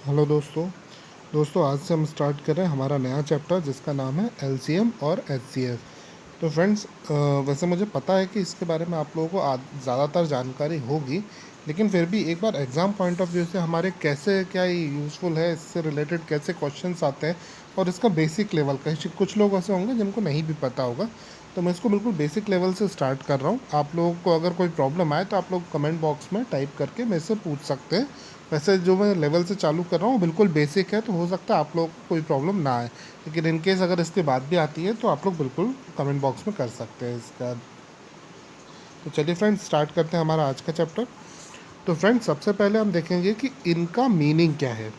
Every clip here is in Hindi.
हेलो दोस्तों। आज से हम स्टार्ट कर रहे हैं हमारा नया चैप्टर जिसका नाम है एलसीएम और एचसीएफ। तो फ्रेंड्स, वैसे मुझे पता है कि इसके बारे में आप लोगों को ज़्यादातर जानकारी होगी, लेकिन फिर भी एक बार एग्ज़ाम पॉइंट ऑफ व्यू से हमारे कैसे क्या ये यूज़फुल है, इससे रिलेटेड कैसे क्वेश्चंस आते हैं और इसका बेसिक लेवल का, कुछ लोग ऐसे होंगे जिनको नहीं भी पता होगा, तो मैं इसको बिल्कुल बेसिक लेवल से स्टार्ट कर रहा हूँ। आप लोगों को अगर कोई प्रॉब्लम आए तो आप लोग कमेंट बॉक्स में टाइप करके मेरे से पूछ सकते हैं। वैसे जो मैं लेवल से चालू कर रहा हूँ बिल्कुल बेसिक है, तो हो सकता है आप लोग को कोई प्रॉब्लम ना आए, लेकिन इन केस अगर इसके बाद भी आती है तो आप लोग बिल्कुल कमेंट बॉक्स में कर सकते हैं इसका। तो चलिए फ्रेंड्स, स्टार्ट करते हैं हमारा आज का चैप्टर। तो फ्रेंड्स, सबसे पहले हम देखेंगे कि इनका मीनिंग क्या है।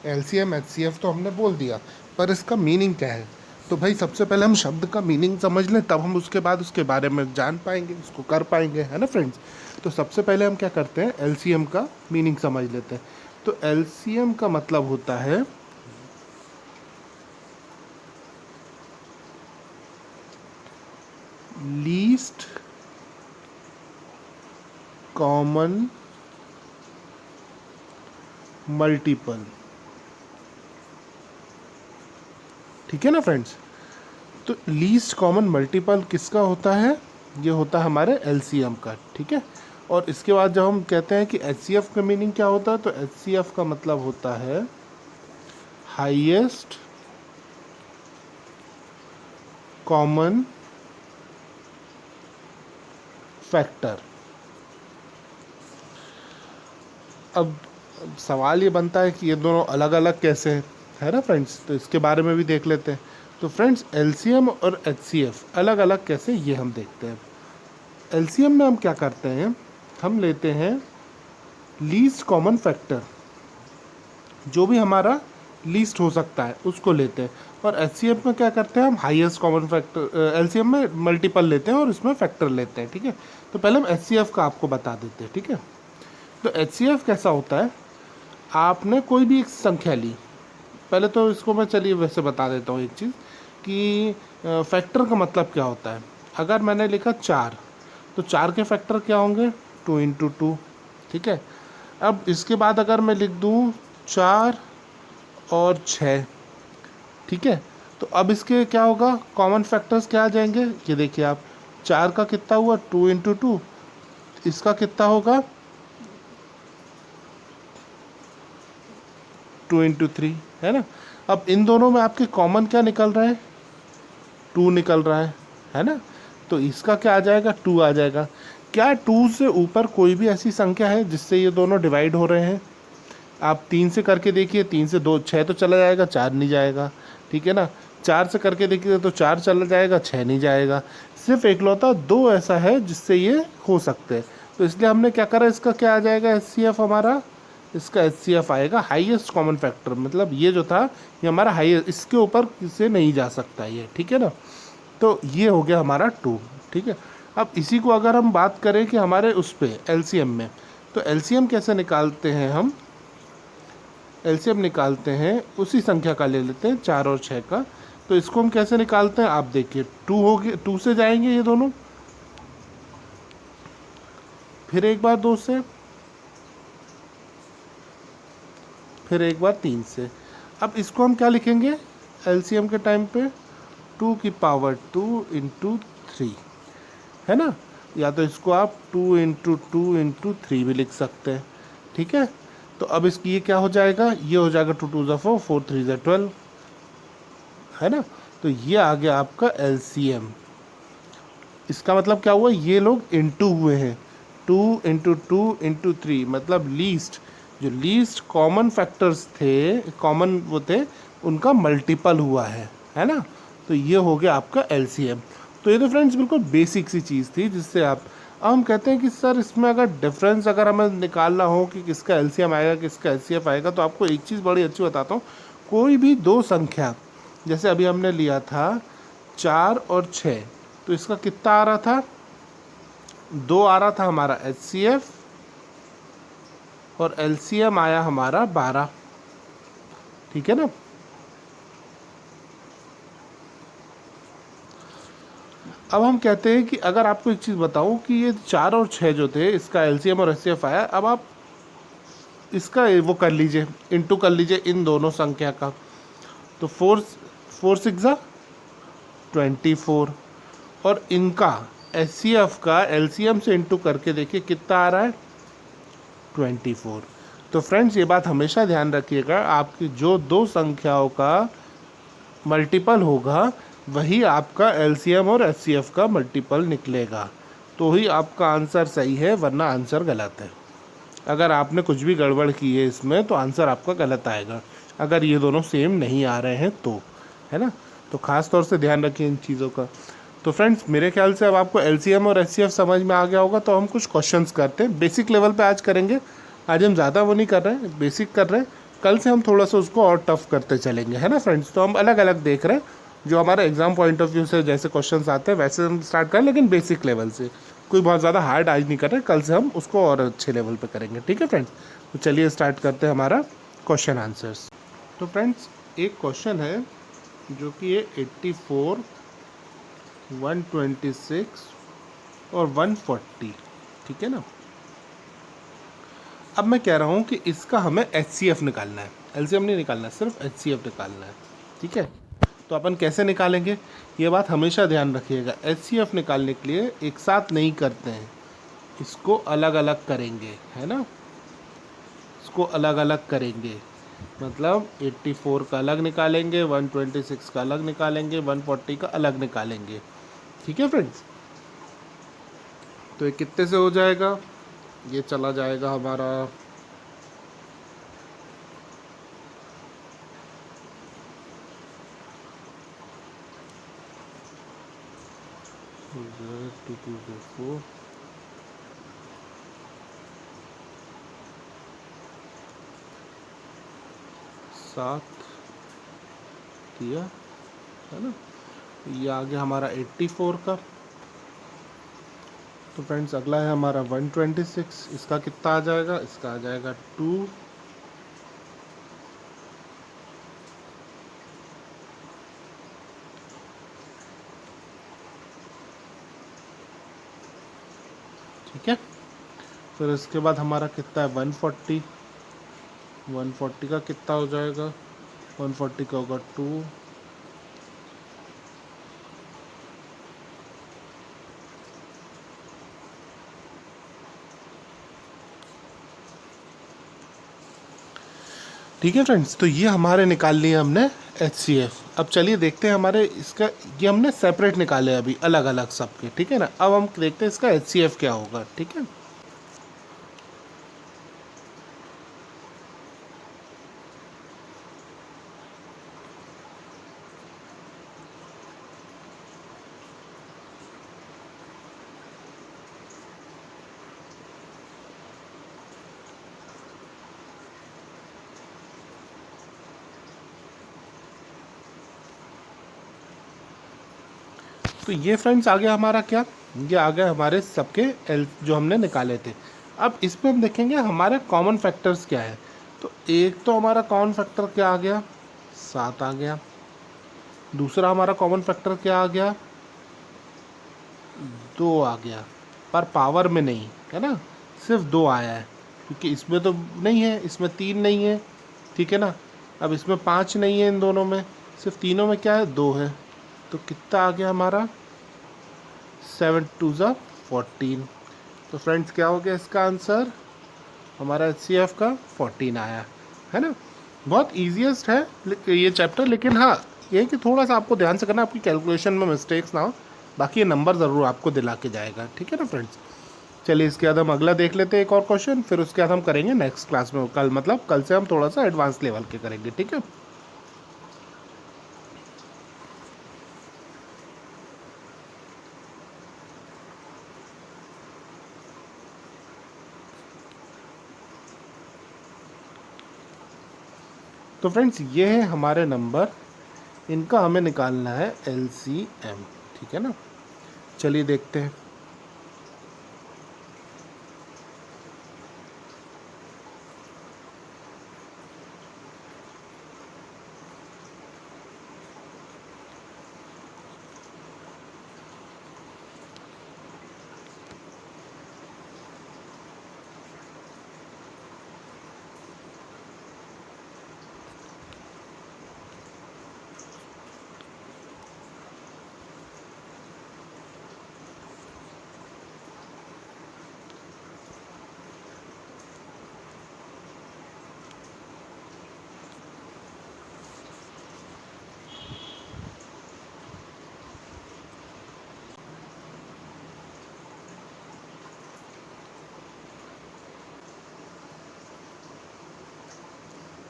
एलसीएम एचसीएफ तो हमने बोल दिया, पर इसका मीनिंग क्या है। तो भाई सबसे पहले हम शब्द का मीनिंग समझ लें, तब हम उसके बाद उसके बारे में जान पाएंगे, उसको कर पाएंगे, है ना फ्रेंड्स। तो सबसे पहले हम क्या करते हैं, एलसीएम का मीनिंग समझ लेते हैं। तो एलसीएम का मतलब होता है लीस्ट कॉमन मल्टीपल। ठीक है ना फ्रेंड्स। तो लीस्ट कॉमन मल्टीपल किसका होता है, ये होता है हमारे एलसीएम का। ठीक है। और इसके बाद जब हम कहते हैं कि एचसीएफ का मीनिंग क्या होता है, तो एचसीएफ का मतलब होता है हाईएस्ट कॉमन फैक्टर। अब सवाल ये बनता है कि ये दोनों अलग अलग कैसे हैं, है ना फ्रेंड्स। तो इसके बारे में भी देख लेते हैं। तो फ्रेंड्स, एलसीएम और एचसीएफ अलग अलग कैसे, ये हम देखते हैं। एलसीएम में हम क्या करते हैं, हम लेते हैं लीस्ट कॉमन फैक्टर, जो भी हमारा लीस्ट हो सकता है उसको लेते हैं। और एचसीएफ में क्या करते हैं, हम हाईएस्ट कॉमन फैक्टर, एलसीएम में मल्टीपल लेते हैं और इसमें फैक्टर लेते हैं। ठीक है। तो पहले हम एचसीएफ का आपको बता देते हैं। ठीक है। तो एचसीएफ कैसा होता है, आपने कोई भी एक संख्या ली। पहले तो इसको मैं चलिए वैसे बता देता हूँ एक चीज़ कि फैक्टर का मतलब क्या होता है। अगर मैंने लिखा 4, तो 4 के फैक्टर क्या होंगे, 2 × 2। ठीक है। अब इसके बाद अगर मैं लिख दूँ 4 और 6, ठीक है, तो अब इसके क्या होगा, कॉमन फैक्टर्स क्या आ जाएंगे, ये देखिए आप। 4 का कितना हुआ, 2 × 2। इसका कितना होगा, 2 × 3, है ना। अब इन दोनों में आपके कॉमन क्या निकल रहा है, 2 निकल रहा है ना। तो इसका क्या आ जाएगा, 2 आ जाएगा। क्या 2 से ऊपर कोई भी ऐसी संख्या है जिससे ये दोनों डिवाइड हो रहे हैं। आप 3 से करके देखिए, 3 से 2 6 तो चला जाएगा, 4 नहीं जाएगा। ठीक है ना। 4 से करके देखिए तो 4 चला जाएगा, 6 नहीं जाएगा। सिर्फ एकलौता 2 ऐसा है जिससे ये हो सकते हैं। तो इसलिए हमने क्या करा, इसका क्या आ जाएगा एच सी एफ हमारा, इसका एच सी एफ आएगा हाईएस्ट कॉमन फैक्टर। मतलब ये जो था ये हमारा हाईएस्ट, इसके ऊपर से नहीं जा सकता ये। ठीक है ना। तो ये हो गया हमारा 2। ठीक है। अब इसी को अगर हम बात करें कि हमारे उस पर एलसीएम में, तो एलसीएम कैसे निकालते हैं हम, एलसीएम निकालते हैं उसी संख्या का ले लेते हैं, 4 और 6 का। तो इसको हम कैसे निकालते हैं, आप देखिए। 2 हो गए, 2 से जाएंगे ये दोनों, फिर एक बार 2 से, फिर एक बार 3 से। अब इसको हम क्या लिखेंगे एलसीएम के टाइम पे, 2 की पावर 2 × 3, है ना। या तो इसको आप 2 × 2 × 3 भी लिख सकते हैं। ठीक है। तो अब इसकी ये क्या हो जाएगा, ये हो जाएगा 2 × 2 = 4, 4 × 3 = 12, है ना। तो ये आ गया आपका एलसीएम। इसका मतलब क्या हुआ, ये लोग इनटू हुए हैं। 2 × 2 × 3 मतलब लीस्ट, जो लीस्ट कॉमन फैक्टर्स थे, कॉमन वो थे, उनका मल्टीपल हुआ है ना। तो ये हो गया आपका एलसीएम। तो ये तो फ्रेंड्स बिल्कुल बेसिक सी चीज़ थी जिससे आप, अब हम कहते हैं कि सर इसमें अगर डिफरेंस अगर हमें निकालना हो कि किसका एलसीएम आएगा किसका एचसीएफ आएगा, तो आपको एक चीज़ बड़ी अच्छी बताता हूँ। कोई भी दो संख्या, जैसे अभी हमने लिया था 4 और 6, तो इसका कितना आ रहा था, 2 आ रहा था हमारा एचसीएफ, और एलसीएम आया हमारा 12। ठीक है ना। अब हम कहते हैं कि अगर आपको एक चीज़ बताऊं कि ये 4 और 6 जो थे, इसका एलसीएम और एचसीएफ आया। अब आप इसका वो कर लीजिए, इंटू कर लीजिए इन दोनों संख्या का। तो 4 4 6 24, और इनका HCF का LCM से इंटू करके देखिए कितना आ रहा है, 24। तो फ्रेंड्स ये बात हमेशा ध्यान रखिएगा, आपकी जो दो संख्याओं का मल्टीपल होगा वही आपका LCM और HCF का मल्टीपल निकलेगा, तो ही आपका आंसर सही है, वरना आंसर गलत है। अगर आपने कुछ भी गड़बड़ की है इसमें तो आंसर आपका गलत आएगा, अगर ये दोनों सेम नहीं आ रहे हैं तो, है ना। तो ख़ास तौर से ध्यान रखिए इन चीज़ों का। तो फ्रेंड्स मेरे ख्याल से अब आपको LCM और HCF समझ में आ गया होगा, तो हम कुछ क्वेश्चंस करते हैं, बेसिक लेवल पे आज करेंगे। आज हम ज़्यादा वो नहीं कर रहे हैं, बेसिक कर रहे हैं। कल से हम थोड़ा सा उसको और टफ करते चलेंगे, है ना फ्रेंड्स। तो हम अलग अलग देख रहे हैं, जो हमारा एग्जाम पॉइंट ऑफ व्यू से जैसे क्वेश्चंस आते हैं वैसे हम स्टार्ट करें, लेकिन बेसिक लेवल से, कोई बहुत ज़्यादा हार्ड आज नहीं कर रहे। कल से हम उसको और अच्छे लेवल पे करेंगे, ठीक है फ्रेंड्स। तो चलिए स्टार्ट करते हैं हमारा क्वेश्चन आंसर्स। तो फ्रेंड्स एक क्वेश्चन है जो कि ये 84, 126 और 140, ठीक है ना। अब मैं कह रहा हूँ कि इसका हमें HCF निकालना है, LCM नहीं निकालना है, सिर्फ HCF निकालना है, ठीक है। तो अपन कैसे निकालेंगे, ये बात हमेशा ध्यान रखिएगा। HCF निकालने के लिए एक साथ नहीं करते हैं, इसको अलग अलग करेंगे, है ना। इसको अलग अलग करेंगे, मतलब 84 का अलग निकालेंगे, 126 का अलग निकालेंगे, 140 का अलग निकालेंगे, ठीक है फ्रेंड्स। तो ये कितने से हो जाएगा, ये चला जाएगा हमारा 2 2 4 7 किया, है ना। ये आ गया हमारा 84 का। तो फ्रेंड्स अगला है हमारा 126, इसका कितना आ जाएगा, इसका आ जाएगा 2, ठीक है। फिर इसके बाद हमारा कितना है 140, 140 का कितना हो जाएगा, 140 का होगा 2, ठीक है फ्रेंड्स। तो ये हमारे निकाल लिए हमने HCF। अब चलिए देखते हैं हमारे इसका, ये हमने सेपरेट निकाले अभी अलग अलग सबके, ठीक है ना। अब हम देखते हैं इसका HCF क्या होगा, ठीक है। तो ये फ्रेंड्स आ गया हमारा क्या, ये आ गया हमारे सबके एल जो हमने निकाले थे। अब इस पे हम देखेंगे हमारे कॉमन फैक्टर्स क्या है। तो एक तो हमारा कॉमन फैक्टर क्या आ गया, 7 आ गया। दूसरा हमारा कॉमन फैक्टर क्या आ गया, 2 आ गया, पर पावर में नहीं, है ना, सिर्फ 2 आया है, क्योंकि इसमें तो नहीं है, इसमें 3 नहीं है, ठीक है ना। अब इसमें 5 नहीं है, इन दोनों में सिर्फ तीनों में क्या है, 2 है। तो कितना आ गया हमारा, 7 2 ज़ा 14। तो फ्रेंड्स क्या हो गया इसका आंसर, हमारा HCF का 14 आया, है ना। बहुत ईजीएस्ट है ये चैप्टर, लेकिन हाँ ये है कि थोड़ा सा आपको ध्यान से करना, आपकी कैलकुलेशन में मिस्टेक्स ना हो, बाकी ये नंबर ज़रूर आपको दिला के जाएगा, ठीक है ना फ्रेंड्स। चलिए इसके बाद हम अगला देख लेते हैं एक और क्वेश्चन, फिर उसके बाद हम करेंगे नेक्स्ट क्लास में, कल मतलब कल से हम थोड़ा सा एडवांस लेवल के करेंगे, ठीक है। तो फ्रेंड्स ये है हमारे नंबर, इनका हमें निकालना है LCM, ठीक है ना। चलिए देखते हैं।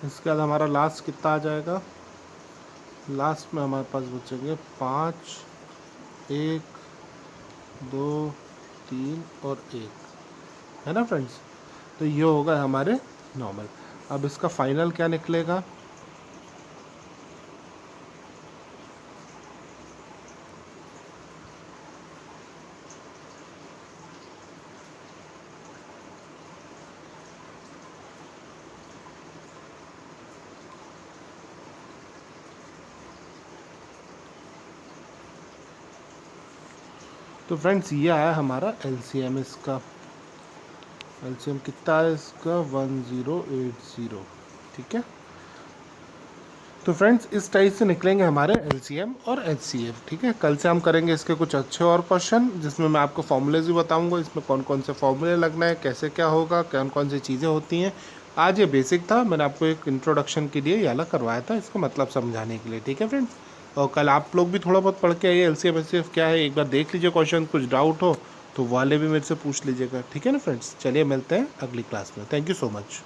इसके बाद हमारा लास्ट कितना आ जाएगा, लास्ट में हमारे पास बचेंगे 5, 1, 2, 3 और 1, है ना फ्रेंड्स। तो ये होगा हमारे नॉर्मल। अब इसका फाइनल क्या निकलेगा, तो फ्रेंड्स ये आया हमारा एलसीएम। इसका एलसीएम कितना है इसका, 1080, ठीक है। तो फ्रेंड्स इस टाइप से निकलेंगे हमारे एलसीएम और एचसीएफ, ठीक है। कल से हम करेंगे इसके कुछ अच्छे और क्वेश्चन, जिसमें मैं आपको फॉर्मूलेज भी बताऊंगा, इसमें कौन कौन से फॉर्मूले लगना है, कैसे क्या होगा, कौन कौन सी चीज़ें होती हैं। आज ये बेसिक था, मैंने आपको एक इंट्रोडक्शन के लिए ये वाला करवाया था, इसका मतलब समझाने के लिए, ठीक है फ्रेंड्स। और कल आप लोग भी थोड़ा बहुत पढ़ के आइए, एलसीएम एचसीएफ क्या है एक बार देख लीजिए क्वेश्चन, कुछ डाउट हो तो वाले भी मेरे से पूछ लीजिएगा, ठीक है ना फ्रेंड्स। चलिए मिलते हैं अगली क्लास में, थैंक यू सो मच।